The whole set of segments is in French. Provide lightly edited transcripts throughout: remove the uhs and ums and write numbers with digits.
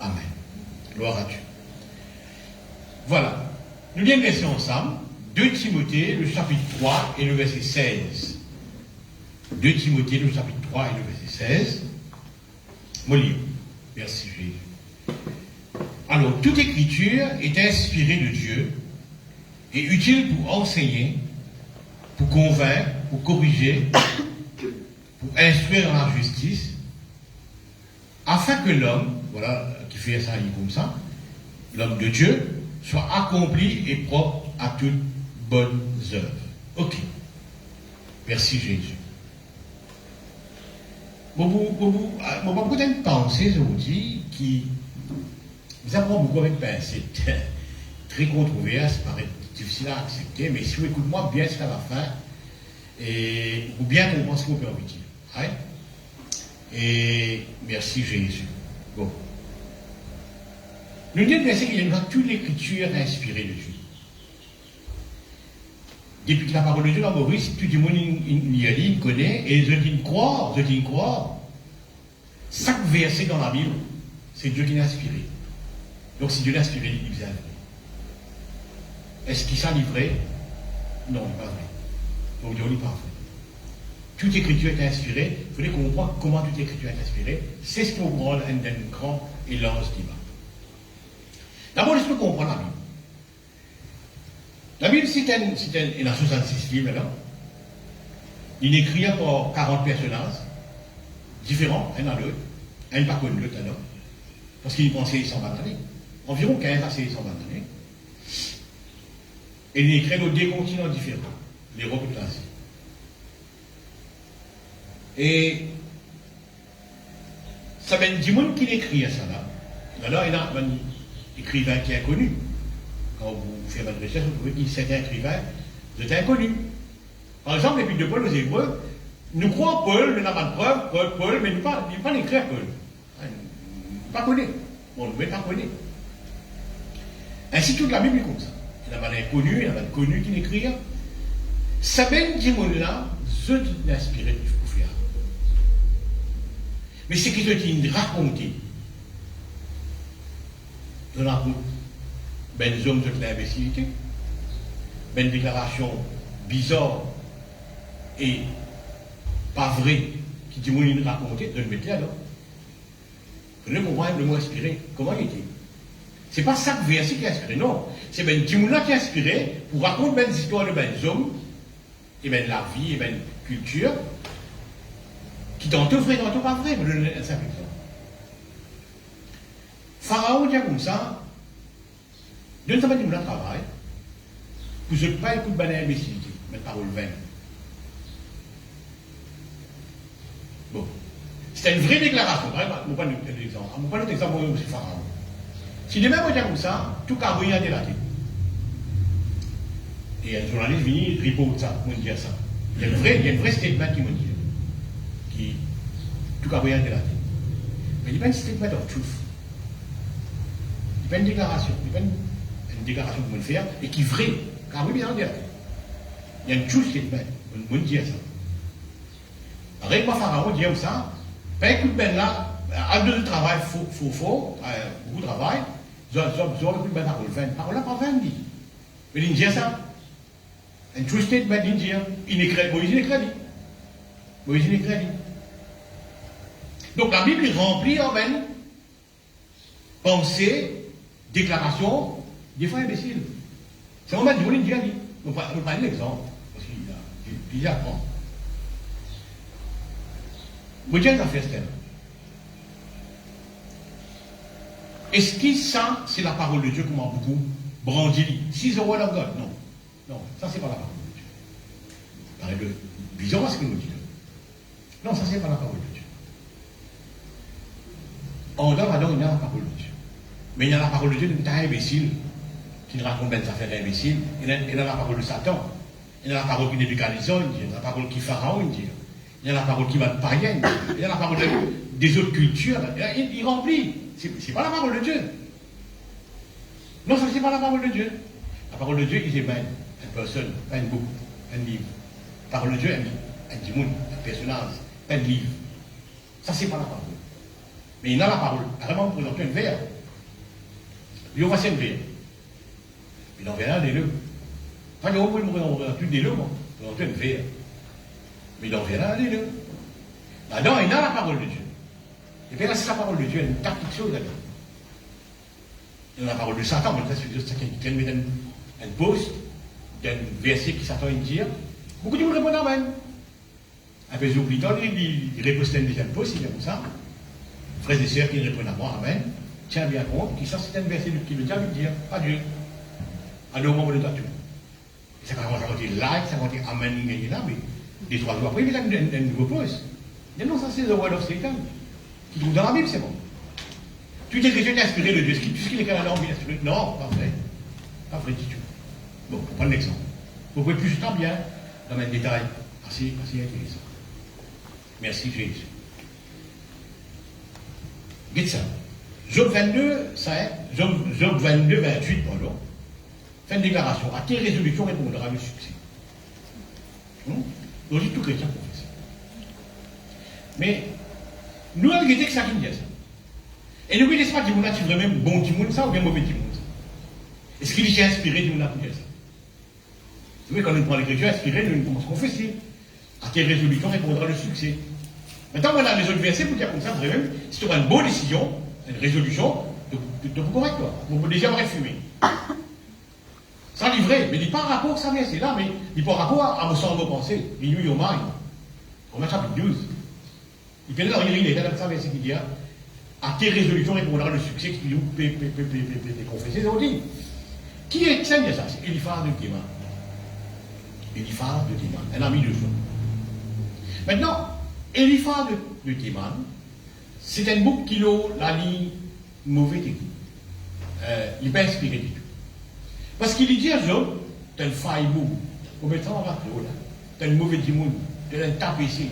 Amen. Gloire à Dieu. Voilà. Nous viens de laisser ensemble 2 Timothée, le chapitre 3 et le verset 16. 2 Timothée, le chapitre 3 et le verset 16. Mon livre. Merci Jésus. Alors, toute écriture est inspirée de Dieu et utile pour enseigner, pour convaincre, pour corriger, pour instruire dans la justice, afin que l'homme, voilà, qui fait ça comme ça, l'homme de Dieu, soit accompli et propre à toutes bonnes œuvres. Ok. Merci Jésus. Beaucoup de pensées aujourd'hui qui nous apprend beaucoup avec pincette, très controverse, paraît difficile à accepter, mais si vous écoutez moi bien jusqu'à la fin, et ou bien comprendre ce qu'on peut en dire. Right? Et merci Jésus. Bon. Nous disons qu'il y a toute l'écriture inspirée de Dieu. Depuis que la parole de Dieu dans Maurice, tout le monde il connaît, et je dis croire. Chaque verset dans la Bible, c'est Dieu qui l'a inspiré. Donc si Dieu l'a inspiré, il vous a livré. Est-ce qu'il s'est livré? Non, il n'est pas vrai. Donc Dieu n'est pas vrai. Toute écriture est inspirée. Il faudrait comprendre comment toute écriture est inspirée. C'est ce qu'on prend un grand élan qui va. D'abord, laisse-nous comprendre la Bible. La Bible, il a 66 livres là. Il est écrit par 40 personnages différents, un à l'autre. Un pas connu l'autre alors. Parce qu'il pensait 120 années. Environ 15 à 120 années. Et il est écrit dans 2 continents différents. L'Europe et l'Asie. Et ça mène du monde qui écrit à ça là. Alors, il y a un écrivain qui est inconnu. Quand vous faites votre recherche, vous pouvez dire que c'est un écrivain, vous êtes inconnu. Par exemple, l'épître de Paul aux Hébreux, nous croyons Paul, mais n'a pas de preuve, Paul, mais il ne pas l'écrire Paul. Il ne pas connaît. Bon, nous ne pas connaît. Ainsi, toute la Bible est comme ça. Il y en a un inconnu, il y en a un connu qui l'écrit. Ça mène du monde là, ceux qui l'inspirent pour faire. Mais c'est qu'ils ont raconté. Dans la route, ben les hommes de l'imbécilité, ben une déclaration bizarre et pas vraie qui dit qu'on raconté, de le mettre là. Vous ne comprenez pas le mot inspiré. Comment il était? C'est pas ça que verset qui a inspiré, non. C'est ben Timouna qui a inspiré pour raconter ben des histoires de ben des hommes, et ben la vie, et ben culture, qui tantôt vrai, tantôt pas vrai. Je vais donner un simple exemple. Pharaon dit comme ça, d'une semaine de travail, vous n'êtes pas écouté de l'imbécilité, mais parole vaine. Bon. C'est une vraie déclaration. Par exemple, je vais prendre un exemple. Je vais prendre un exemple pour M. Pharaon. Si demain, on dit comme ça, tout cas, rien de la tête. Et un journaliste vient riposte ça, pour dire ça. Il y a un vrai statement qui me dit. Qui, tout cas, rien de la tête. Mais il n'y a pas un statement of truth. Il n'y a pas une déclaration. Il n'y a pas une déclaration que vous pouvez faire et qui est vraie. Car oui, bien sûr. Il y a une true statement. On dit ça. Avec moi, Pharaon dit comme ça. Pas écoute ben là, à deux de travail, beaucoup de travail. Ils ont le plus de parole vaine. Parole là, pas vaine, dit. Mais il dit ça. Un true statement, il dit. Moïse est crédit. Moïse est crédit. Donc la Bible est remplie en ben pensée, déclaration, des fois imbéciles. C'est vraiment du monde qui a dit. On va prendre l'exemple, parce qu'il y a plusieurs points. Vous dites à faire ce thème. Est-ce que ça, c'est la parole de Dieu qu'on m'a beaucoup brandi? 6 euros la God? Non. Non, ça, c'est pas la parole de Dieu. Pareil de bizarre ce que nous dit. Non, ça, c'est pas la parole de Dieu. En dehors, il y a la parole de Dieu. Mais il y a la parole de Dieu d'un tas imbécile qui nous raconte des affaires d'imbéciles. Il y a la parole de Satan. Il y a la parole qui Nébuchadnezzar, il y a la parole qui Pharaon, il y a la parole qui va de païen, il y a la parole des autres cultures. Il remplit. C'est pas la parole de Dieu. Non, ça c'est pas la parole de Dieu. La parole de Dieu, il est même une personne, pas une book, un livre. La parole de Dieu, un monde, un personnage, un livre. Ça c'est pas la parole. Mais il a la parole. Vraiment, vous présentez un verre. Il va passer un verre. Il enverra des leux. Enfin, il va vous présenter des leux, moi. Vous présentez un verre. Mais il enverra des leux. Là-dedans, il a la parole de Dieu. Et puis là, c'est la parole de Dieu, il y a une tactique chose là-dedans. Il y a la parole de Satan, mais ça, c'est qu'il met un poste, d'un verset qui Satan dit. Beaucoup de gens répondent Amen. Après, j'ai oublié, il répond à un deuxième poste, il dit comme ça. Frères et sœurs qui répondent à moi, Amen. Tiens bien compte, qui ça, c'est un verset qui veut dire, pas Dieu. Alors, au moment de tout. Et ça commence à dire like, ça commence à dire Amen, il est là, mais des 3 jours après, il y a un nouveau poste. Mais non, ça, c'est the word of Satan. Qui trouve dans la Bible, c'est bon. Tu dis que Dieu est inspiré de Dieu. Tout ce qu'il est dans la langue, il est inspiré. Non, pas vrai. Pas vrai du tout. Bon, pour prendre l'exemple. Vous pouvez plus temps bien dans un détail assez intéressant. Merci Jésus. Dites ça. Job 22, Job 22, 28, pardon. Fait une déclaration. À quelle résolution répondra le succès? Donc, tout chrétien pour faire ça. Mais, nous, on a dit que ça qui me dit ça. Et nous, il pas que nous avons même bon petit monde, ça, ou bien mauvais petit monde. Est-ce qu'il est inspiré de nous pour dire ça? Vous voyez, quand nous prenons l'écriture inspirée, nous commençons à confesser. À quelle résolution répondra le succès? Maintenant, on a les autres versets pour dire comme ça, vous savez même, si tu auras une bonne décision, une résolution, de vous correcte, toi. Vous pouvez déjà avoir fumé. Ça livrer, mais il dit pas rapport à ça verset là, mais il pas rapport à vos sens, vos pensées. Renew your mind. Romains chapitre 12. Il peut là, il est dans ça verset qui dit, à quelle résolution répondra le succès qui nous confesser, ils ont dit. Qui est ça? C'est Eliphaz de Théman. Eliphaz de Théman, un ami de Job. Maintenant, Eliphaz de Théman, c'est un bouc qui l'a ligne mauvais technique. Il n'est pas inspiré du tout. Parce qu'il dit à Job, t'as un faille boum, on met ça en rappel, t'as un mauvais dimoun, t'as un tapissé,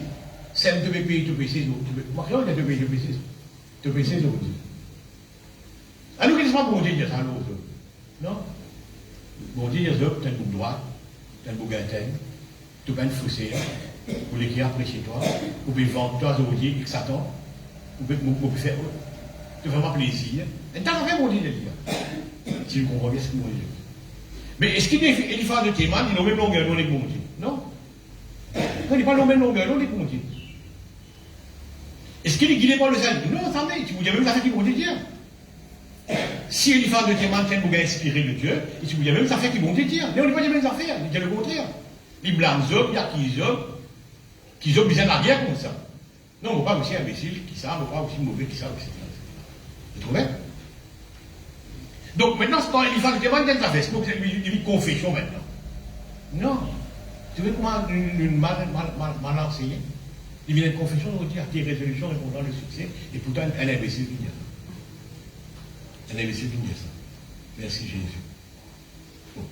c'est un pays, tout PC, moi, il y a deux pays, tout PC, alors, qu'est-ce que bon Dieu dit ça à l'autre? Non? Bon Dieu dit Job, t'as un bouc droit, t'as un bouc gâtein, tu peux un fossé, pour les qui apprécient toi, ou bien vendre toi, aujourd'hui, avec Satan, ou bien faire, tu fais vraiment plaisir. Et t'as fait mon Dieu de dire. Si vous comprenez ce que mon Dieu dit. Mais est-ce qu'il est Eliphaz de Théman, il n'a même longueur, non, les bons Dieu? Non? Il n'est pas la même longueur, non, les bons Dieu. Est-ce qu'il n'est pas le salut? Non, ça m'est, tu vous dis même ça fait qu'ils vont dire. Si Eliphaz de Théman tient pour inspiré de Dieu, et si vous dites même ça fait qu'ils vont dire. Mais on n'est pas les mêmes affaires, il dit le contraire. Il blâme Job, il y a qui Job vient la guerre comme ça. Non, on ne va pas aussi imbécile qui savent, on ne va pas aussi mauvais qui savent, etc. Vous trouvez? Donc maintenant, c'est quand Eliphaz de Théman vient de la fesse, donc c'est une confession maintenant. Non. Tu veux comment une mal enseignée? Il vient de confession, on dit à quelle résolution répondra le succès, et pourtant un imbécile qui dit ça. Un imbécile qui dit ça. Merci Jésus. Bon.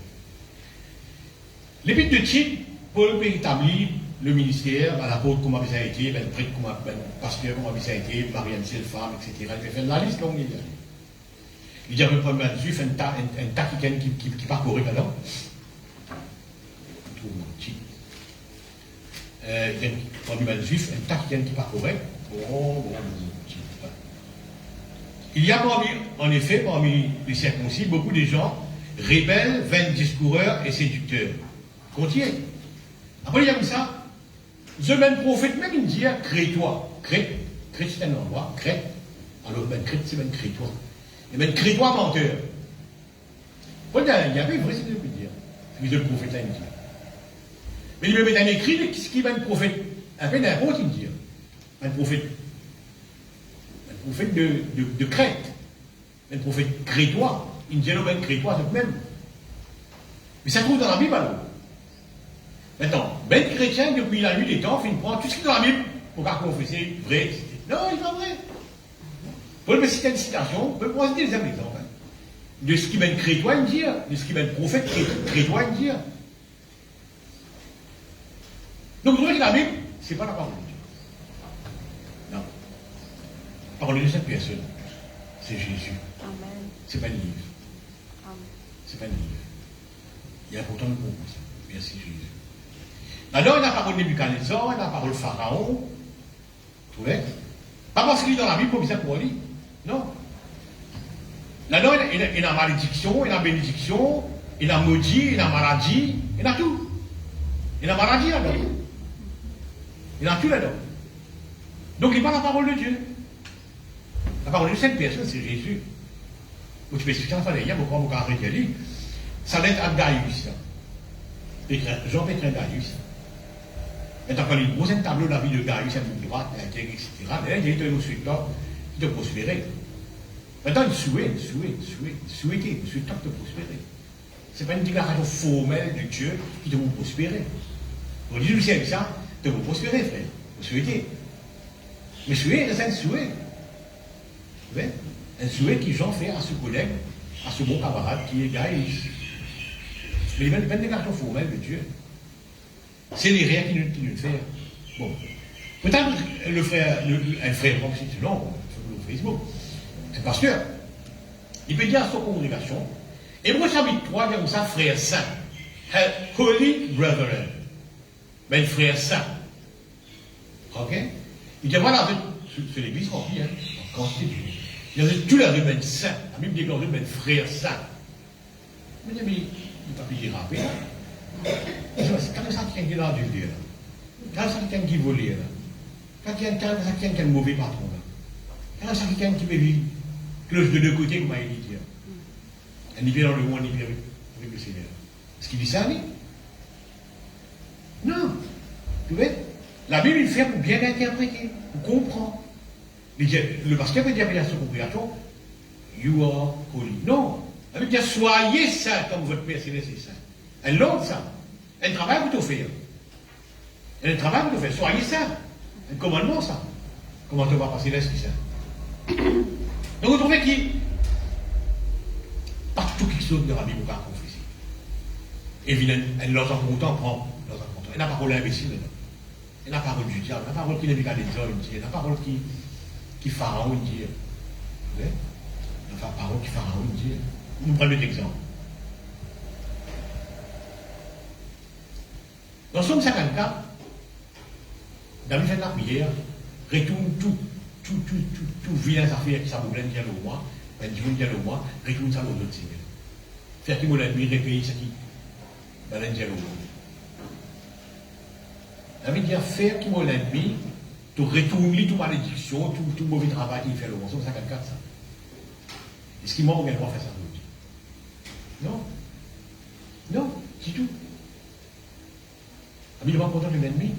L'épître de Tite, Paul peut établir le ministère, à l'apôtre comment ça a été, le prêtre comment, le pasteur comment ça a été, Marianne, c'est femme, etc. Il fait la liste longue. Il y a un premier juif, un taquiquin qui parcourait là-dedans. On trouve Tite. Il y a un premier juif, un taquiquin qui parcourait. Il y a en effet, parmi les circoncis, beaucoup de gens rebelles, vains discoureurs et séducteurs. Continue. Après, il y a comme ça. The même prophète, même il dit, crée-toi. Crète c'est un endroit, crête. Alors, ben crête, c'est ben crée-toi. Et ben crée-toi menteur. Il y avait une vraie c'est ce que je veux dire. C'est ce que le prophète là, il dit. Mais il me met un écrit, ce qui est un prophète. Un peu n'importe, il dit. Un prophète. Un prophète de Crète. Un prophète crétois. Il dit, non, ben crétois, c'est même. Mais ça se trouve dans la Bible alors. Maintenant, ben chrétien, depuis la nuit des temps, fait une prendre tout ce qui est dans la Bible pour qu'à confesser vrai. Non, il n'est pas vrai. Paul me citer une citation, on peut prendre des exemples. De ce qui ben crétois, il dit, de ce qui ben prophète crétois, il dit. Donc, vous voyez que la Bible, ce n'est pas la parole de Dieu. Non. La parole de cette personne, c'est Jésus. Amen. Ce n'est pas un livre. Amen. Ce n'est pas un livre. Il y a pourtant le bon pour ça. Merci Jésus. Alors, il y a la parole de Nebuchadnezzar, il y a la parole de Pharaon. Vous trouvez? Pas parce qu'il est dans la Bible, comme ça pour lui. Non. Là-dedans, il a malédiction, il a bénédiction, il a maudit, il a maladie, il a tout. Il a maladie là-dedans. Il a tout là-dedans. Donc il parle la parole de Dieu. La parole de cette personne, c'est Jésus. Où tu peux expliquer en famille, pourquoi on va arrêter à lire. Ça va être à Gaius. Jean-Pétrin Gaius. Et quand il pose un tableau de la vie de Gaius, à droite, etc., il dit au suivant, il te prospérer. Maintenant, il souhaite de prospérer. Ce n'est pas une déclaration formelle de Dieu qui te vous prospérer. On dit, je sais ça, de vous prospérer, frère. Vous souhaitez. Mais souhait, c'est un souhait. Vous voyez? Un souhait qui j'en fais à ce collègue, à ce bon camarade qui est Gaius. Mais il n'y a pas une déclaration formelle de Dieu. C'est les réels qui nous fait. Bon. Peut-être un frère, comme c'est non, sur Facebook, un pasteur, il peut dire à son congrégation, et moi j'habite 3, comme ça, frère saint, holy brethren, mais frère saint. Ok? Il dit voilà, c'est l'église remplie, hein, en quantité. Il y a tous les humains saints, la Bible dit que les frères saints. Mais il n'y a pas pu dire rapper. Quand ça tient qui est dans l'adultère, quand ça tient qui volait, quand ça tient qui est un mauvais patron, quand ça tient qui me cloche de deux côtés, comme il dit. Un hiver dans le monde, un hiver avec le Seigneur. Est-ce qu'il dit ça, lui? Non. Tu vois? La Bible, il fait pour bien interpréter, pour comprendre. Le pasteur peut dire à son compréhension, you are holy. Non. La Bible dit, soyez saints comme votre Père Céleste est saint. Elle l'autre ça. Un travail pour tout faire. Un travail pour tout faire. Soyez saints. Un commandement ça. Comment on va passer l'Esprit Saint? Donc vous trouvez qu'il partout qui saute de la Bible, on va confesser. Évidemment, elle leur en content prend. Elle n'a pas parole imbécile. Elle n'a pas parole du diable. Elle n'a pas parole qui n'est pas des hommes. Elle n'a pas parole qui pharaon dit. Vous voyez? Elle n'a pas parole qui pharaon dit. Nous prenons l'exemple. Dans Somme 54, David fait la prière, retourne tout vilain affaire qui s'aboublène dire le roi, retourne ça aux autres seigneurs. Faire qui m'a l'ennemi, réveiller ce qui va dire le roi. David dit faire qui m'a l'ennemi, tu retournes toute malédiction, tout mauvais travail qu'il fait le roi. Somme 54, ça. Est-ce qu'il m'a bien droit faire ça d'autre? Non, c'est tout. Il va content de l'ennemi.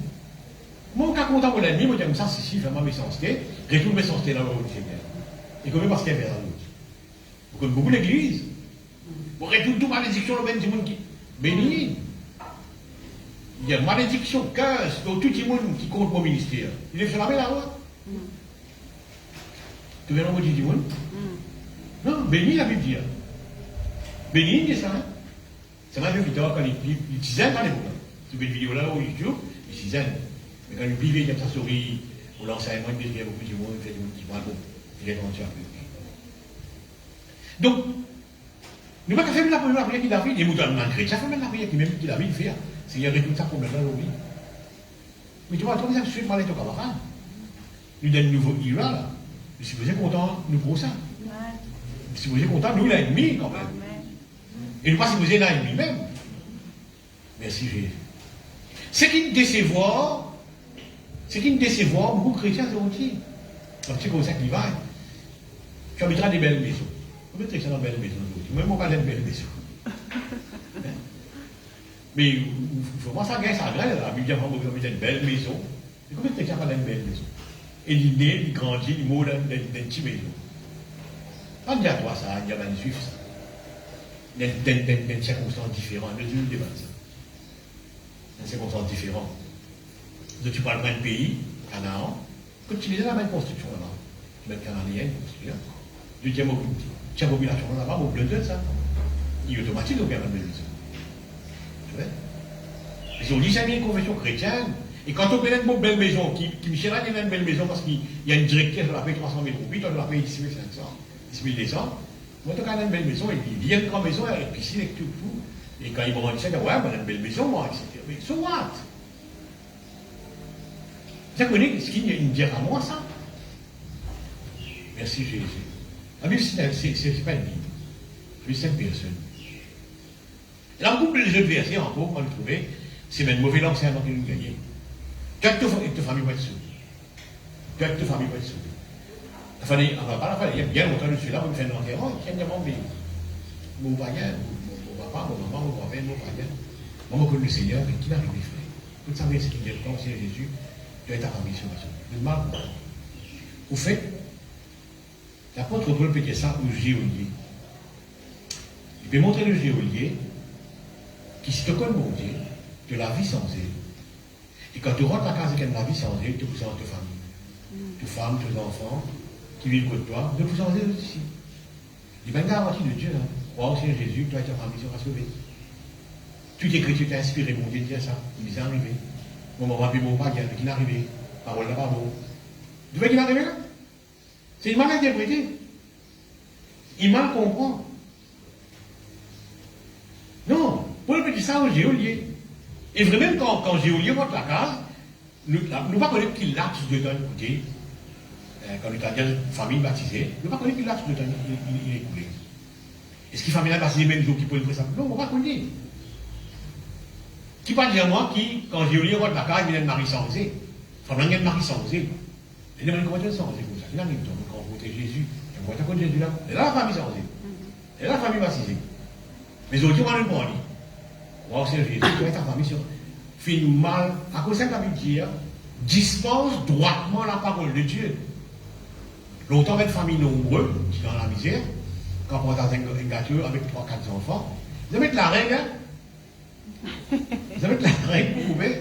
Moi, quand content de l'ennemi, moi, je dis comme ça, si, fais ma méchanceté, retourne méchanceté dans le Seigneur. Et comment parce qu'il y a vers l'autre. Vous connaissez beaucoup l'église. Vous retournez toute malédiction, le même monde qui. Béni. Il y a malédiction, curse, dans tout le monde qui compte mon ministère. Il est sur la main là-haut. Tu veux l'envoyer du monde? Non, béni la Bible dit. Béni, il dit ça. C'est ma vidéo quand il tisane dans les bouts. Tu fais une vidéo là, au YouTube, il tisane. Mais quand il privé, il y a sa souris, on lance un mois, il y a beaucoup de monde, il fait du monde qui va bon. Il est entier. Donc, nous ne pouvons pas faire la prière qui David, et nous avons un chrétien, ça fait même la prière qui David fait. C'est qu'il y a tout ça comme là, oui. Mais tu vois, toi, ça suit parler de ton camarade. Nous donne un nouveau ira là. Si vous êtes content, nous pour ça. Si vous êtes content, nous l'ennemi quand même. Et nous pas si vous êtes l'ennemi même. Merci Jésus. Ce qui nous décevoir, beaucoup de chrétiens sont aussi. Donc c'est comme ça qu'il va. Tu habiteras des belles maisons. Tu mettras ça dans de belles maisons. Moi, je ne pas des belles maisons. Mais il faut voir ça gagne, ça gagne. La Bible dit qu'on va mettre une belle maison. Et comment tu as une belle maison? Et il naît, il grandit, il mourra dans une petite maison. On dit à toi ça, il y a un juif ça. Il y a des circonstances différentes. Le Dieu débat ça. Des circonstances différentes. Donc tu parles d'un pays, Canaan, que tu faisais la même construction là-bas. Tu mets Cananéenne, construire. Deuxième population là-bas, au bleu de ça. Il est automatique au bien de maison. Tu vois? Ils ont dit ça, il y a une confession chrétienne. Et quand on connaît une belle maison, qui me cherche une belle maison parce qu'il y a une directrice, on la paye 300 000 roupies, on la paye 10 500, 10 200. Moi, quand on a une belle maison, il y a une grande maison, il y a une piscine et tout. Et quand ils vont dire, ouais, on a une belle maison, moi, etc. Mais so what? Vous connaissez ce qu'il me dit à moi, ça? Merci Jésus. La Bible, c'est pas une Bible. La Bible, c'est une personne. Et là, beaucoup les autres versets, encore, on va le trouver, c'est même mauvais langue, c'est un qui nous gagne. Tu as que ta famille va être sauvée. Tu as que ta famille va être sauvée. On va pas la faire. Il y a bien longtemps, je suis là, on me fait un enterrement, il y a mon païen, mon papa, mon maman, mon grand-père, mon païen. Moi, je connais le Seigneur, mais qui n'arrive pas, frère. Vous savez ce qu'il y a de temps, Seigneur Jésus, tu as ta famille sur la sauver. Le mal, au fait, l'apôtre Paul peut dire ça au géolier. Il peut montrer le géolier qui, si tu connais mon Dieu, de la vie sans elle. Et quand tu rentres à la case de la vie sans elle, tu présentes ta famille. Tes femmes, tes enfants, qui vivent côté de toi, de présenter aussi. Il y a une garantie de Dieu. Hein. Crois au Seigneur Jésus, toi et ta famille sera sauvée. Tu t'écris, tu t'es inspiré, mon Dieu, de dire ça. Il m'est arrivé. Mon maman, puis mon père, qui n'est arrivé. Parole là, pardon. Tu vois qu'il est arrivé là? C'est une mal interprétée. Il mal comprend. Non, Paul peut dire ça au géolier. Et vraiment, quand géolier monte la case, nous ne pas connaître qu'il laps de temps écouté, quand nous avons une famille baptisée, nous ne pas connaître qu'il laps de temps il est écoulé. Est-ce qu'il famille baptisée même jour qui peut le ça? Non, on ne va pas connaître. Qui parle de moi qui, quand géolier monte la case, il y a une Marie sans osé. Enfin, il y a une Marie sans osé. Il y a une comment sans osé comme ça. Il y a une quand on vote Jésus. On vote à côté de Jésus là. Et là, la famille sans osé. Et là, la famille baptisée. Mais aujourd'hui, on va le prendre. Wow, c'est Jésus, tu as ta famille sur. Fait mal, à cause de la Bible dit, dispense droitement la parole de Dieu. Longtemps, avec une famille nombreuse, qui est dans la misère, quand on est dans un gâteau avec 3-4 enfants, vous avez la règle, hein? Vous avez la règle, vous pouvez.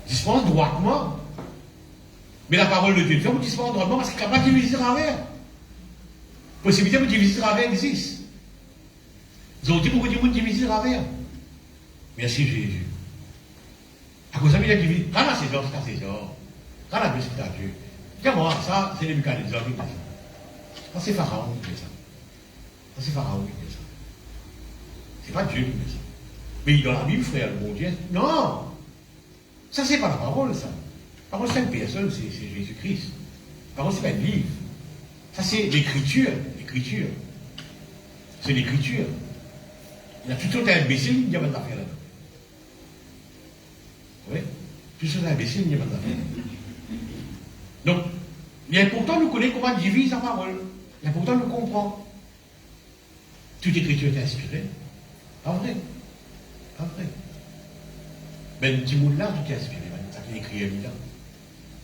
Dispense droitement. Mais la parole de Dieu, vous dispense droitement parce qu'il n'y a pas de diviser avec. Possibilité de diviser avec existe. Ils ont dit beaucoup de monde diviser avec. Merci Jésus. À cause de la division, quand la saison, c'est la saison. Quand la Dieu, c'est à Dieu. Dis-moi, ça, c'est les Nebuchadnezzar qui fait ça. Ça, c'est Pharaon qui fait ça. Ça, c'est Pharaon qui fait ça. C'est pas Dieu qui fait ça. Mais dans la Bible, frère, le bon Dieu, non. Ça, c'est pas la parole, ça. La parole, c'est une personne, c'est Jésus-Christ. La parole, c'est pas un livre. Ça, c'est l'écriture. L'écriture. C'est l'écriture. Il y a tout sortes d'imbéciles qui ont des affaires là-dedans. Oui, tout sortes d'imbéciles qui ont des affaires. Donc, il est important de connaître comment divise la parole. Il est important de comprendre. Toute écriture est inspirée. Pas vrai. Pas vrai. Mais le petit monde là, tout est inspiré. Ça qui est écrit là.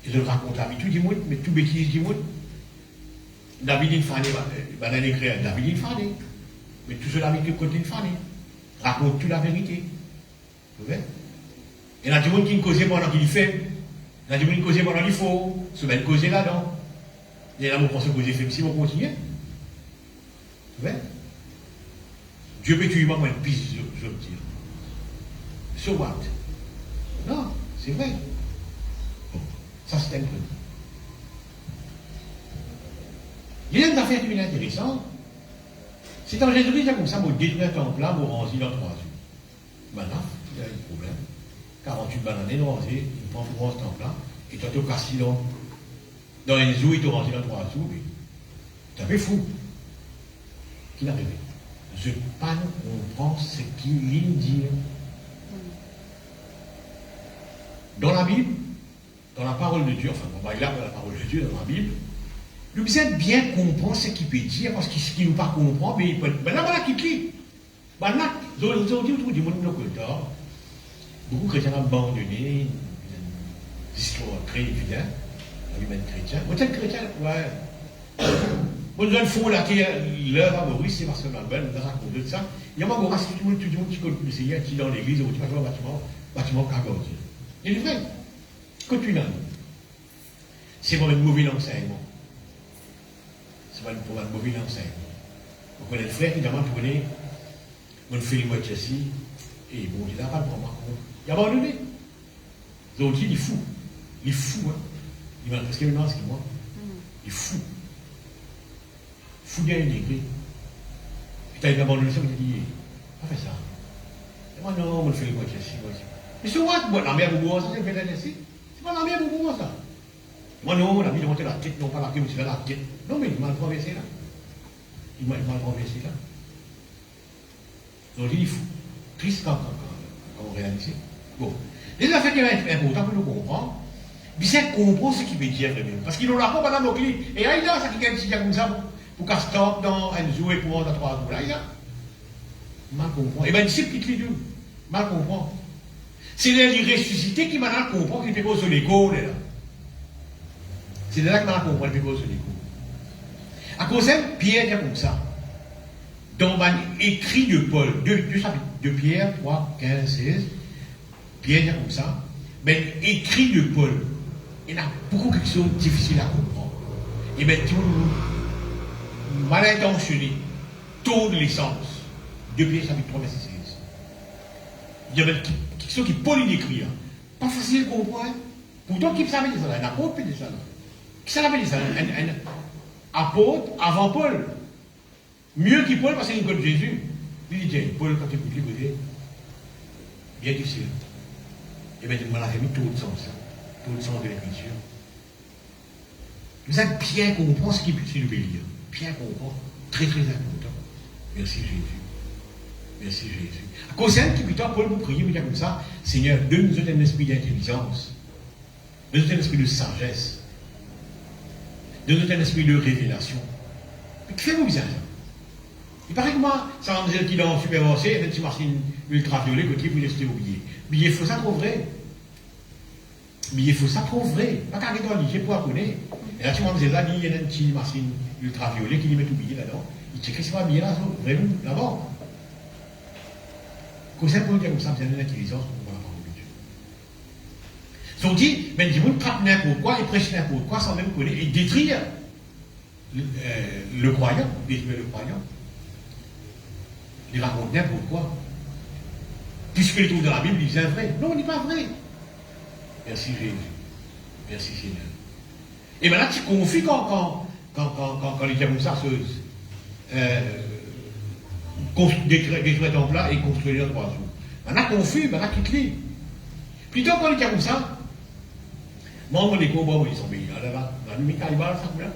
Et je raconte la vie. Tout le monde, mais tout bêtise du monde. David il fallait, il écrit David il fallait. Mais tout cela avec le côté il fallait. Raconte toute la vérité. Vous voyez? Et il y a des gens qui causent pendant qu'il fait. Il y a des gens qui causent pendant qu'il faut. Se mettre causer là-dedans. Il y en a qui pensent que causer fait si on continue. Vous voyez? Dieu peut tuer moi une piste, je veux dire. So what? Non, c'est vrai. Bon, ça c'est un peu. Il y a une affaire qui est intéressante. C'est en Jésus-Christ, comme ça, vous détruisez un temple là, vous rangez dans 3 jours. Maintenant, il y a un problème. 48 bananes rangées, il prend pour ce temple là, et toi, tu casses dans les jours, il te rangé dans 3 jours, mais tu es fou. Qui l'a rêvé? Je pas comprends ce qu'il dit. Dans la Bible, dans la parole de Dieu, enfin, on va y là dans la parole de Dieu, dans la Bible, le bien bien comprendre ce qu'il peut dire, parce qu'il ne peut pas comprendre, mais il peut. Ben là, voilà qui lit. Ben là, aujourd'hui, autour du monde, beaucoup de chrétiens ont abandonné une histoire très évidente, la vie même chrétienne. Moi, tel chrétien, ouais. Moi, dans le fond, là, qui est l'heure à Maurice, c'est parce que ma belle nous raconte de ça. Il y a un moment, tout le monde qui connaît le Seigneur, qui est dans l'église, où tu vas voir un bâtiment cagordier. Il est vrai. Continue là. C'est vraiment une mauvaise enseignement. C'est pas pour un mauvais enseignement. Vous connaissez le frère qui demande de connaître, on fait une moitié ici, et bon, il n'a pas de problème. Il a abandonné. Les autres, il est fou. Il est fou, hein. Il m'a presque une annonce qui moi. Il est fou. Fou bien intégré. Puis t'as abandonné ça, il dit, pas fait ça. Et moi, non, on fait une moitié ici, moitié. Mais c'est quoi? La mère Boubou, ça, c'est fait ici. C'est pas la mère Boubou, ça. Moi, non, la vie de la tête, non pas la tête, mais c'est la tête. Non, mais il m'a traversé là. Il m'a traversé là. Donc, il est fou. Triste quand on réalise. Bon. Les affaires qui vont être importantes pour nous comprendre, c'est comprendre ce qu'il veut dire vraiment. Parce qu'ils n'ont la pas dans nos clés. Et là, il y a ça qui gagne si comme ça pour qu'à stop dans un jouet pour dans 3 jours. Là, il y a. Mal comprendre. Et bien, c'est petit les deux. Mal comprendre. C'est les ressuscités qui maintenant comprennent qu'il fait cause de l'écho, là. C'est là que maintenant comprend qu'il fait cause de l'écho. À cause de Pierre dit comme ça. Dans l'écrit de Paul, 2 chapitres de Pierre, 3, 15, 16, Pierre dit comme ça. Mais écrit de Paul, il y a beaucoup de choses difficiles à comprendre. Et bien, tout mal intentionné, taux de l'essence, 2 Pierre chapitre 3, verset 16. Il y a quelque chose qui Paul écrit, pas facile à comprendre. Pourtant, qui savait dire ça? Un apôtre peut dire ça. Qui savait dire ça? Un apôtre avant Paul. Mieux que Paul parce qu'il connaît Jésus. Il dit, Paul, quand tu écoutes les côtés, bien difficile. Et bien, il m'a mis tout le sens, tout le sens de l'écriture. Vous avez bien compris ce qu'il peut se lire. Bien comprendre, très très important. Merci Jésus. Merci Jésus. À cause d'un petit temps, Paul vous priez, vous dire comme ça, Seigneur, donne-nous un esprit d'intelligence, donne-nous un esprit de sagesse, donne-nous un esprit de révélation. Mais que faites-vous bizarre ça? Il paraît que moi, ça rend des qui ont super avancé, et si Martine ultraviolet, côté, vous laissez oublier. Mais il faut ça trop vrai. Mais il faut ça trop vrai. Pas qu'à dans l'IG pour connaître. Et là, tu m'as dit, là, il y a un petit Martine ultraviolet qui lui met oublié là-dedans. Il dit, qu'est-ce que c'est pas bien là, vraiment, d'abord. Comme ça, pour dire comme ça, vous avez une intelligence pour voir la parole de Dieu. Ils ont dit, mais ils vont traiter n'importe quoi et prêcher n'importe quoi sans même connaître et détruire le croyant, détruire le croyant. Ils racontent n'importe quoi. Puisque les trouve dans la Bible, ils disent vrai. Non, il n'est pas vrai. Merci Jésus. Merci Seigneur. Et maintenant, tu confies quand les diables ça se détruire ton plat et construire en 3 jours. Maintenant, confie, maintenant, quitte-les. Plutôt quand les diables ça, moi, mon écho, bon, ils sont bien. Là, la nuit, ça coule là.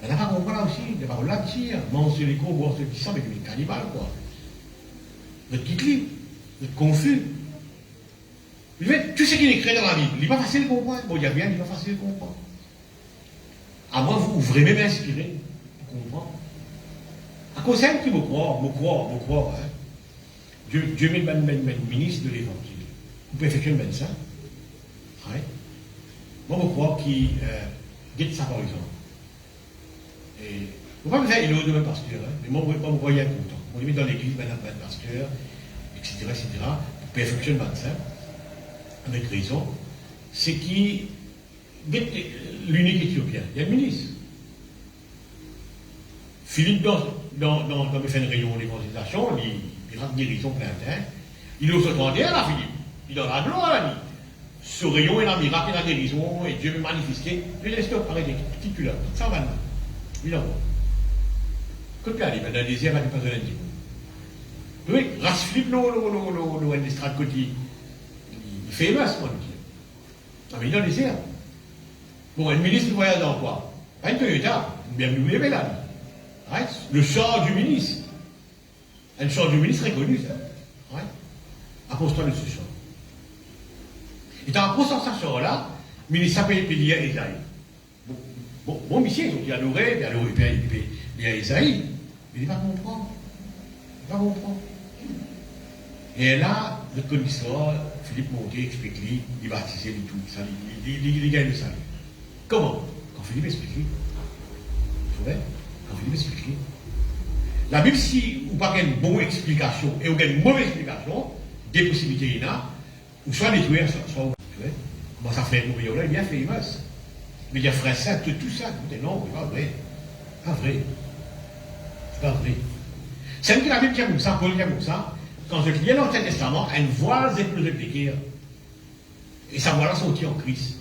Mais là, on comprend aussi, il y a pas là dessus mon sur l'écho, bon, ceux qui sont, mais des cannibales, quoi. Notre quitte-les, notre confus. Tout ce qui est écrit dans la Bible, il n'est pas facile de comprendre. Bon, il y a bien, il n'est pas facile de comprendre. À moins vous ouvrez même inspiré pour comprendre. À cause d'un qui me croit, hein. Dieu met le ministre de l'évangile. Vous pouvez faire un médecin. Ouais. Moi, je crois qu'il guette ça par exemple. Et vous ne pouvez pas me faire une autre de même pasteur, hein. Mais moi, je ne pas me voyer tout le temps. On les met dans l'église, maintenant, pasteur, etc., pour perfectionner le médecin. Avec raison, c'est qui guette l'unique éthiopien. Il y a le ministre. Philippe, dans il fait une réunion d'évangélisation, il rend guérison plein temps. Il est au secondaire, là, Philippe. Il est dans la gloire, là, ce rayon est la miracle et la guérison, et Dieu veut manifester. Je laisse toi arrêter, petit cul là, ça va là. Il en va. Que tu aller, dans le désert, il n'y a pas besoin d'un petit peu. Oui, race Philippe, un des strates côté. Il fait émeuse, moi, le dire. Non, mais il est dans le désert. Bon, un ministre de voyage dans quoi? Pas une Toyota, une BMW là. Le char du ministre. Un char du ministre reconnu, ça. Ouais. Approche-toi de ce char. Et en approchant ce char-là, le ministre s'appelle Esaïe. Bon, monsieur, donc il a l'oreille, il y a Esaïe. Mais il ne va pas comprendre. Il ne va pas comprendre. Et là, notre connaisseur, Philippe Monté, explique-lui, il baptisait tout, il gagne le salut. Comment? Quand Philippe explique, vous voyez? Quand Philippe explique, la Bible, si vous n'avez pas une bonne explication et vous avez une mauvaise explication, des possibilités il y en a, ou soit détruire, soit vous voyez? Comment ça fait mourir là, il bien fait, mais il y a frère saint, tout ça, non, c'est pas vrai. Pas vrai. C'est pas vrai. C'est que la Bible dit comme ça, Paul dit comme ça. Quand je lis l'Ancien Testament, une voile éclose de guerre. Et sa voile sortie en Christ.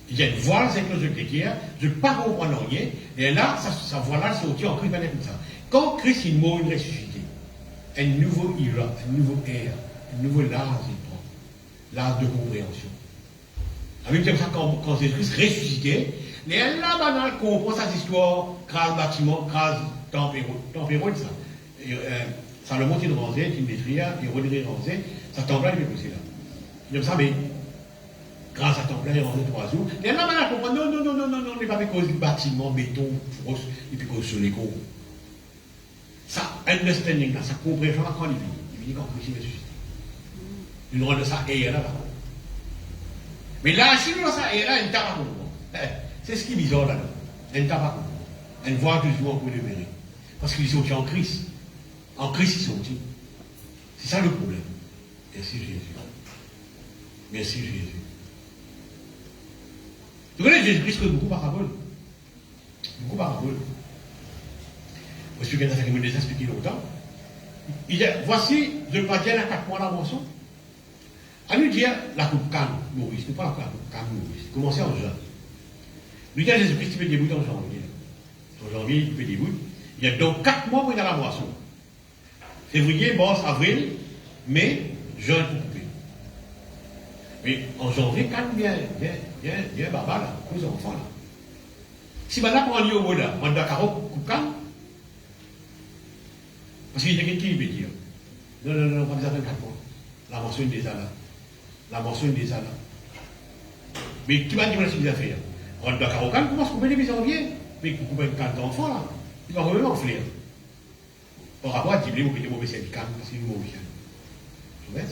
Il y a une voile éclose de guerre, je ne peux pas comprendre rien, et là, sa voile sortie en Christ, comme ça. Quand Christ est mort, il est ressuscité. Un nouveau ira, un nouveau ère, un nouveau large il prend. L'âge de compréhension. En même temps, quand Jésus-Christ ressuscité, les là, banal, comprend cette histoire, grâce bâtiment, grâce tempérole, ça. Salomon, il rangeait, il détruisait, il redétruisait, ça temple-là, il est possible là. Il me semble, grâce à temple-là, il rangeait 3 jours. Les là, banal, comprend, non, n'est pas à cause du bâtiment, béton, frosse, et puis cause sur les cours. Ça, understanding là, ça compréhension là, quand il vit quand Christ est ressuscité. Il rend de ça, et là, là. Mais là, si nous avons ça, et là, il ne t'a pas compris. C'est ce qui est bizarre là. Elle ne t'a pas compris. Elle voit toujours encore le mérite. Parce qu'ils sont en Christ. En Christ, ils sont petits. C'est ça le problème. Merci Jésus. Merci Jésus. Vous connaissez Jésus-Christ que beaucoup paraboles. Beaucoup paraboles. Parce que quelqu'un qui me les a expliqué longtemps. Il dit, voici, je ne vais pas dire à 4 mois la moisson. À lui dire, la coupe calme, Maurice, ne pas la coupe calme, Maurice. Commencez en juin. Lui dire, Jésus-Christ, il peut débouter en janvier. En janvier, il peut débouter. Il y a donc 4 mois pour il y a la moisson. Février, mars, avril, mai, juin, tout coupé. Mais en janvier, calme bien, baba là, pour les enfants là. Si maintenant on dit au mot là, on doit carreau coupe calme. Parce qu'il y a quelqu'un qui peut dire, non, pas besoin de 4 mois. La moisson est déjà là. La moisson est déjà là. Mais qui va dire ce qu'il a fait? On doit carreau calme, comment se couper les janvier? Mais vous coupez 4 enfants là, il va revenir en flair. Par rapport à Diblé, vous pouvez mauvais syndicat parce qu'il est mauvais.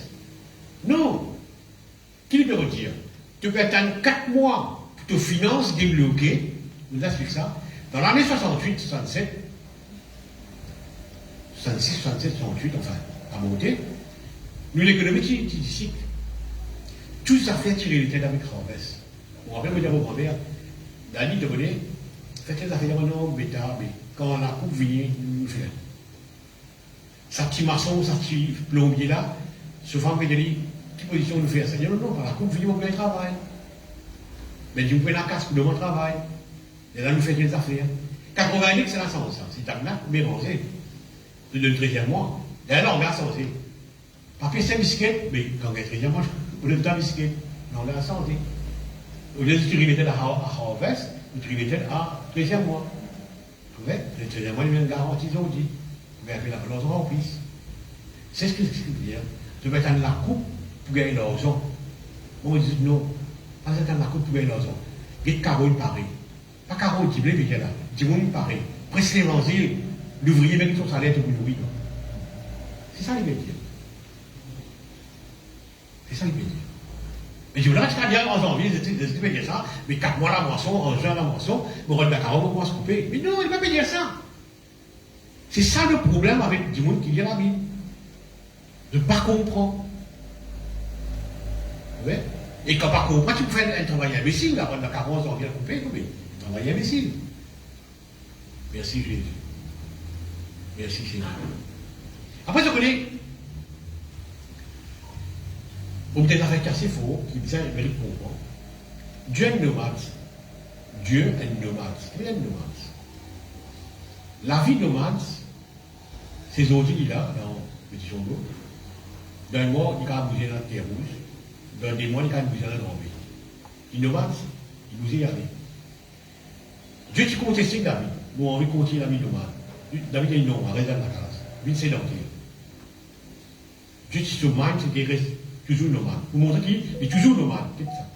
Non. Qui peut dire? Tu peux attendre 4 mois pour te finances débloquer. Nous explique ça. Dans l'année 68, 67, 66, 67, 68, enfin, à monter, nous l'économie qui cycle. Tout ça fait tirer les têtes avec Ranvès. On rappelle, vous dire au grand-père, Dani de Bonnet, faites les affaires non, bêta, mais quand la coupe vient, nous fait. Sa petite maçon, sa petite plombier là, se femme qui dit, quelle position nous fait ça? Non, par la coupe vient, on peut travail. Mais vous pouvez la casse pour de mon travail. Et là, nous faisons des affaires. 80 c'est la sens, c'est ta là, mais rangé. De le 13e mois. Et là, on regarde santé. Papier, c'est biscuit, mais quand on est 13e mois, on le temps biscuit. Non, on est à santé. Au lieu de tirer à Harvest, on tire à 13e mois. Vous voyez, le 13e mois, il vient de garantir, ils ont dit. Vous avez la balance en plus. C'est ce que je veux dire. Je vais attendre la coupe pour gagner l'argent. On me dit non, pas attendre la coupe pour gagner l'argent. Il y a Carole pareil. Pas Carole qui blé, mais là. Du monde pareil. Presque l'évangile, l'ouvrier même son salaire tout nourrir. C'est ça qu'il veut dire. C'est ça qu'il veut dire. Mais je voudrais dire en janvier, je vais dire ça, mais 4 mois la moisson, en juin la moisson, mon rôle de la carotte, on commence à couper. Mais non, il ne peut pas dire ça. C'est ça le problème avec du monde qui vient à la Bible. De ne pas comprendre. Oui. Et quand pas comprendre, tu peux faire un travail imbécile, la rôle de la carotte, on vient couper, mais un travail imbécile. Merci Jésus. Merci Seigneur. Après, je connais. Ou peut-être avec assez faux, qui disait un mérite comprendre. Dieu est nomade. Dieu est nomade. Qu'est-ce que nomade? La vie nomade, c'est aujourd'hui là, dans le petit journal. D'un mois, il a bougé dans la terre rouge. Dans des mois, il a bougé dans la grande ville. Il nomade, il bougeait la vie. Dieu qui contestait David. Nous avons envie de continuer la vie nomade. David est non, arrête dans la classe. Vite sédentaire. Dieu qui se mine, c'est qu'il reste toujours nomade. Vous montrez qu'il est toujours nomade. C'est ça.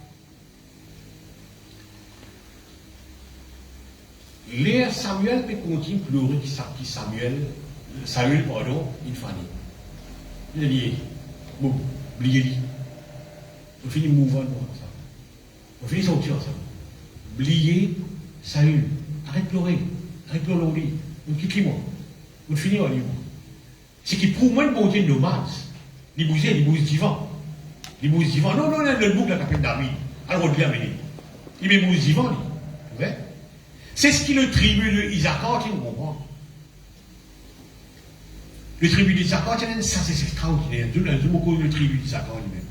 L'air Samuel peut continuer pleurer qui Samuel, pardon, une famille. Il a dit, bon, oubliez-le. On finit mouvant comme ça. On finit sortir ensemble. Oubliez Saül. Arrête de pleurer. Arrête de pleurer. On quitte moi. On finit en livre. C'est qui pour moi, le bon Dieu nomade. Les bouger, les bouges vivants. Les bouges vivants. Non, le bouc, la capelle David. Alors on dit amener. Il met bouges vivants, lui. Vous voyez? C'est ce qui le tribu d'Isaacar qui nous comprend. Le tribu d'Isaacar, c'est une sagesse extraordinaire. Je beaucoup le tribu d'Isaacar lui-même.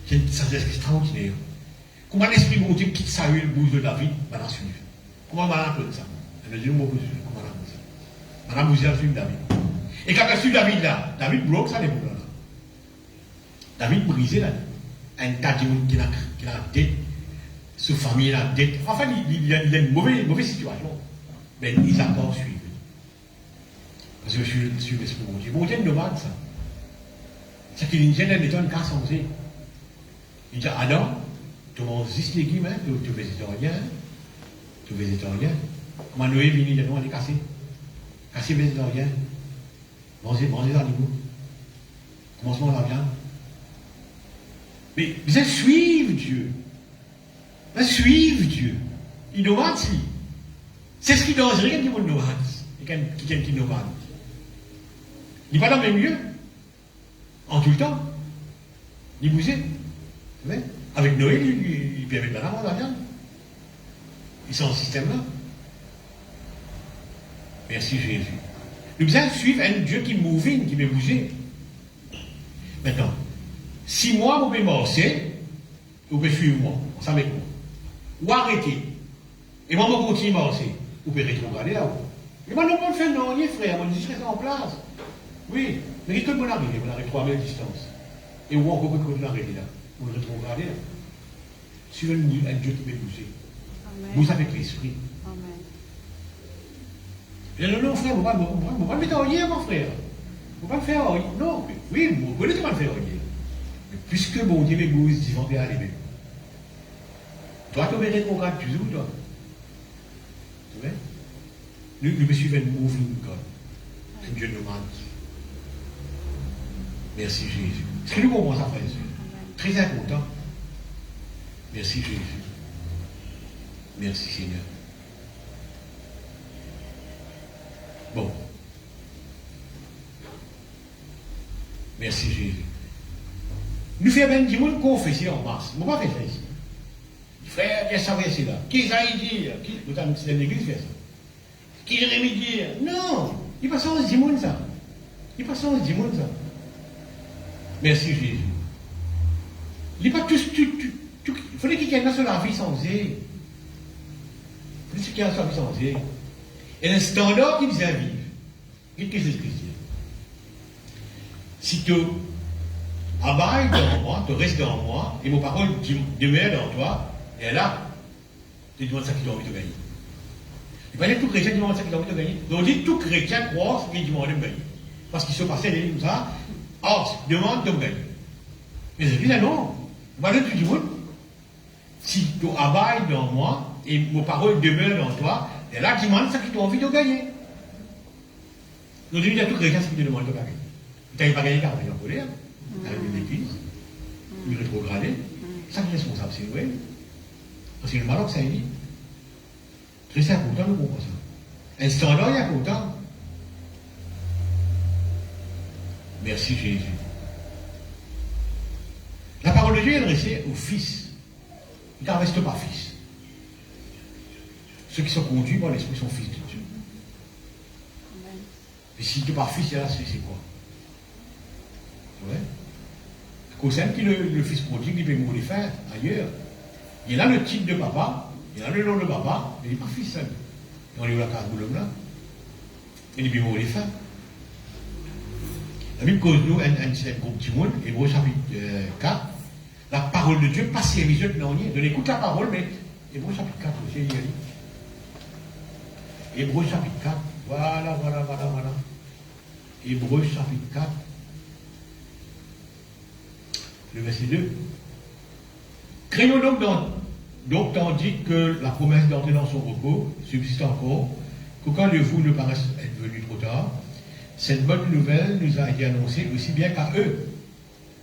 C'est une sagesse extraordinaire. Comment l'esprit bon Dieu quitte Saül, bouge de David, va la suivre. Comment on va l'appeler ça? Elle a dit, comment on va l'appeler ça? On a bougé à suivre David. Et quand elle suit David là, David bloque ça les boules là. David brisé là. Un tas de monde qui a la tête. sous famille là, enfin, il y a une mauvaise situation. Mais ils accords suivent. Parce que je suis l'esprit de mon Dieu. Bon Dieu est nomade, ça. C'est qu'il y a une étoile qui a changé. Il dit, Adam, tu manges 10 légumes, tu es végétarien. Tu es végétarien. Comment Noé est venu, il dit, non, elle est cassée. Cassée végétarien. Mangez les animaux. Commencement la viande. Mais vous allez suivre Dieu. Vous allez suivre Dieu. Il nomade, si. C'est ce qui danse, rien qui est nomade. Quelqu'un qui est nomade. Il n'est pas dans le même lieu. En tout le temps. Il bougeait. Vous savez? Avec Noé, il permet de la viande. Ils sont en système-là. Merci Jésus. Nous allons suivre un Dieu qui move, qui veut bouger. Maintenant, si moi, vous pouvez marcher, vous pouvez suivre moi, ensemble avec moi. Ou arrêter. Et moi, je continue à marcher. Vous pouvez rétrograder là-haut. Et moi, non, on ne fait non, rien, frère. Moi, je reste en place. Oui, mais quand on arrive, on arrive 3 000 de distance. Et où encore quand on arrive là, on le rétrograder là. Suivez un Dieu qui veut bouger. Vous avec l'esprit. Amen. Non, frère, vous ne pas le mettre en hier, mon frère. Vous ne pas le faire en hier. Non, oui, vous connaissez pas le faire en hier. Mais puisque mon Dieu m'égouse, il va faire aller même. Toi, tu es rétrograde toujours, toi. Tu vois? Nous me suivons le moving God. C'est Dieu nous demande. Merci Jésus. Est-ce que nous comprenons ça, frère et sœurs? Très important. Merci Jésus. Merci Seigneur. Bon. Merci Jésus. Nous faisons même une confession en masse. Nous ne pouvons pas faire ça ici. Frère, bien savoir c'est là. Qui ça y dire? Nous avons une l'église fait ça. Qui Jérémie dire? Non. Il passe en 10 mois ça. Il passe en 10 mois ça. Merci Jésus. Il n'est pas tout. Il faudrait qu'il y ait un sur la vie sans eux. Il faut qu'il y ait un sur la vie sans eux. Et un standard qui vient vivre. Qu'est-ce que c'est Christian? Si tu abailles dans moi, tu restes dans moi, et mon parole demeure dans toi, et là, tu demandes ça qui t'a envie de gagner. Il ne faut pas dire tout chrétien demande ça qui t'a envie de gagner. Donc on dit tout chrétien croit ce qu'il demande de gagner. Parce qu'ils sont passés à l'église comme ça, demande de gagner. Mais c'est bien non. Voilà, tu dis, si tu abailles dans moi, et mon parole demeure dans toi, et là, tu demandes ça qui t'a envie de gagner. Donc il y a tout chrétien ce qu'il te demande de gagner. Tu n'avais pas gagné car tu es en colère, tu as une église, tu es rétrogradé. Ça qui est responsable, c'est vrai. Parce que le malheur, ça dit. Très important, nous comprenons ça. Un standard, il y a content. Merci Jésus. La parole de Dieu est adressée aux fils. Il ne reste pas fils. Ceux qui sont conduits par l'esprit sont fils de Dieu. Et si tu n'es pas fils, là, c'est quoi? Ouais. Qu'au sein qui le fils prodigue, il peut mourir fin ailleurs. Il a le titre de papa, il a le nom de papa, mais il n'est pas fils seul. Et on est où la case de l'homme là? Il peut mourir fin. La Bible cause nous un groupe de monde, Hébreux chapitre 4. La parole de Dieu, pas sérieuse, non, on écoute la parole, mais Hébreux chapitre 4, c'est hier. Hébreux chapitre 4, voilà. Hébreux chapitre 4. Le verset 2. Craignons donc tandis que la promesse d'entrer dans son repos subsiste encore, qu'aucun de vous ne paraisse être venu trop tard. Cette bonne nouvelle nous a été annoncée aussi bien qu'à eux.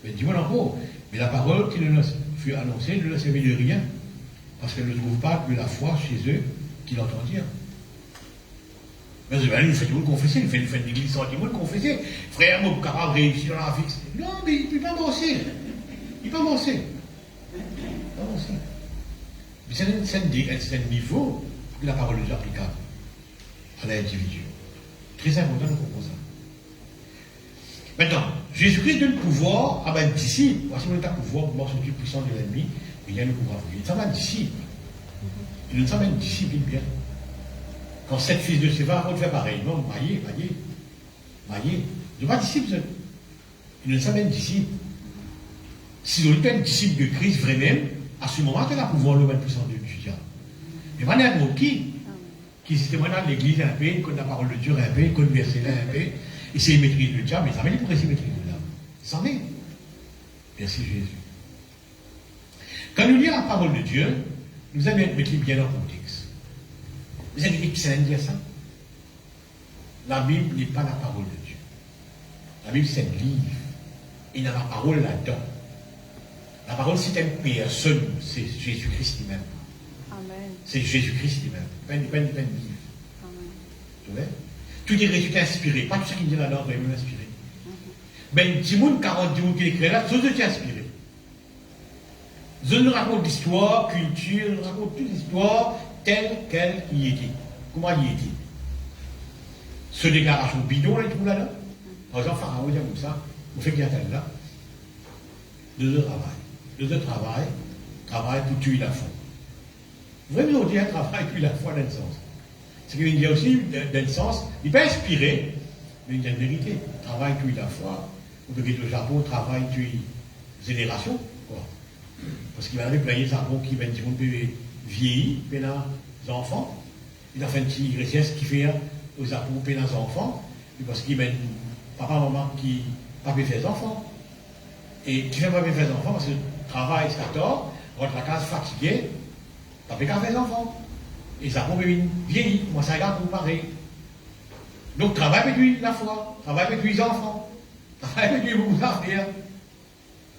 Mais dis-moi encore, mais la parole qui nous fut annoncée ne leur servait de rien, parce qu'elle ne trouve pas de la foi chez eux qui l'entendirent. Mais il fait tout le confesser, il fait une église sans tout le confesser. Frère, mon capable réussir dans la vie. Non, mais il ne peut pas avancer. Il peut avancer. Mais c'est un niveau de la parole de Dieu applicable à l'individu. Très important de comprendre ça. Maintenant, Jésus-Christ donne le pouvoir à un disciple. Voici mon état pouvoir pour marcher plus puissant de l'ennemi, mais il y a le pouvoir. Il est un disciple. Il est un disciple bien. Quand 7 fils de Séva, on fait pareil. Non, maillé. Il n'est pas disciple, il est un disciple. Si on est un disciple de Christ vraiment, À ce moment, tu as pouvoir le mettre puissant de l'étudiant. Mais moi, il y a un autre qui était dans l'église un peu, qui connaît la parole de Dieu un peu, qui connaît le verset là un peu, et c'est maîtrise le diable, mais ça m'a dit pour essayer de maîtriser l'âme. Ça en est. Merci Jésus. Quand nous lisons la parole de Dieu, nous allons mettre bien dans le contexte. Vous avez dit qui ça veut dire ça? La Bible n'est pas la parole de Dieu. La Bible, c'est un livre. Il y a la parole là-dedans. La parole, c'est une personne, c'est Jésus-Christ lui-même. Amen. C'est Jésus-Christ lui-même. Pas un livre. Amen. Tu vois? Tout est résultat inspiré. Pas tout ce qui dit là-dedans, doit même inspiré. Ben, 10 000, 40 000 qui écrit là, tout est inspiré. Je nous raconte l'histoire, culture, nous raconte toute l'histoire telle qu'elle y était. Comment il y était. Ce déclaration bidon, là, il trouve là-dedans. Par exemple, Pharaon, dit comme ça, vous faites qu'il y a tel là. 2 heures de travail. 2 heures de travail pour tuer la foi. Vraiment, on dit un travail tuer la foi dans le sens. C'est qu'il y a aussi, dans le sens, il n'est pas inspiré, mais il y a une vérité. Travail tuer la foi. Ou peut-être au Japon, travail tuer génération. Quoi. Parce qu'il va arriver ça bon qui va dire qu'on peut vieillir, puis les enfants. Il a fait un petit richesse qui fait aux Japon, puis les enfants. Parce qu'il y a papa, maman qui n'a pas fait des enfants. Et qui ne fait pas faire des enfants parce que le travail, c'est 14, rentre à la case fatigué, t'as pas qu'à faire des enfants. Et ça peut vieillir, moi ça regarde pour pareil. Donc travail avec la foi, travail avec les enfants, travail avec les bonnes affaires.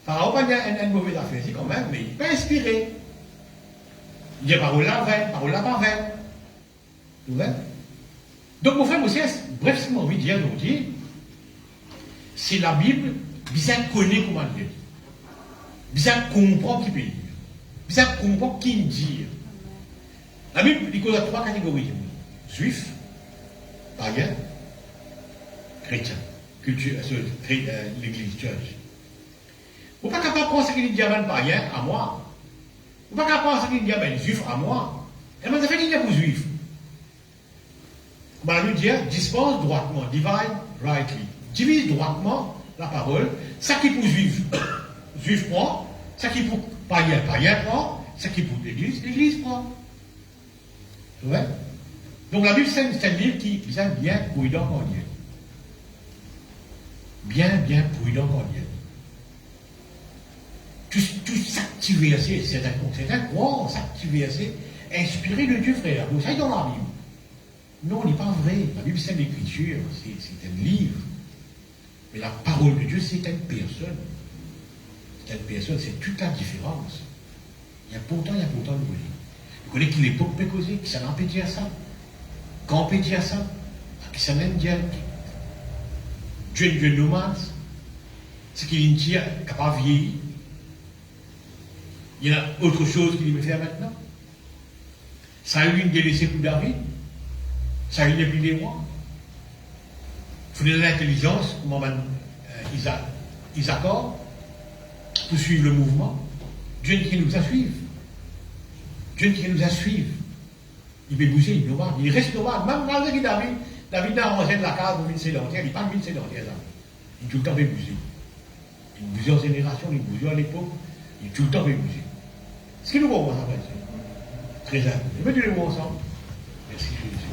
Pharaon n'a pas une mauvaise affaire, c'est quand même, mais il peut inspirer. Il dit parole là vaine, parole là pas vaine. Vous voyez? Donc mon frère Moses, bref, ce que j'ai envie de dire aujourd'hui, c'est la Bible. Bisa connaît comment dire. Bisa comprend qui peut dire. Bisa comprend qui dit. La Bible, il y a 3 catégories. Juifs, païens, chrétiens. Culture, l'église, church. Vous n'êtes pas capable de penser qu'il dit un païen à moi. Vous n'êtes pas capable de penser qu'il dit un juif à moi. Et moi, ça fait qu'il y a pour juifs. La Bible dit, dispense droitement, divide rightly. Divise droitement la parole, ça qui pour juif, juif prend, ça qui pour païen, païen prend, ça qui pour l'église, l'église prend. Vous voyez? Donc la Bible, c'est un livre qui est bien prudent quand Dieu. Bien prudent quand Dieu. Tout ça qui versé, c'est un grand ça qui versé, inspiré de Dieu, frère. Vous savez dans la Bible. Non, il n'est pas vrai. La Bible, c'est l'écriture, c'est un livre. Mais la parole de Dieu, c'est une personne. C'est une personne, c'est toute la différence. Il y a pourtant le volet. Vous connaissez qui l'époque peut causer, qui ça peut dire ça. Quand on peut dire ça, qui ça même dire Dieu nomade, ce qu'il dit capable de vieillir. Il y a autre chose qu'il veut faire maintenant. Ça a eu une délaissée pour David. Ça a eu depuis des mois. Il faut de l'intelligence, comment ils accordent, pour suivre le mouvement. Dieu qui nous a suivre. Dieu qui nous a suivre. Il peut bouger, il est nomade. Il reste nomade. Même malgré que David a rangé de la case de 1000 sédentaires, il parle de 1000 sédentaires. Il tout le temps fait bouger. Il bouge en génération, il bouge à l'époque, il tout le temps fait bouger. Ce qui nous voit ensemble, très important. Mettez-les ensemble. Merci Jésus.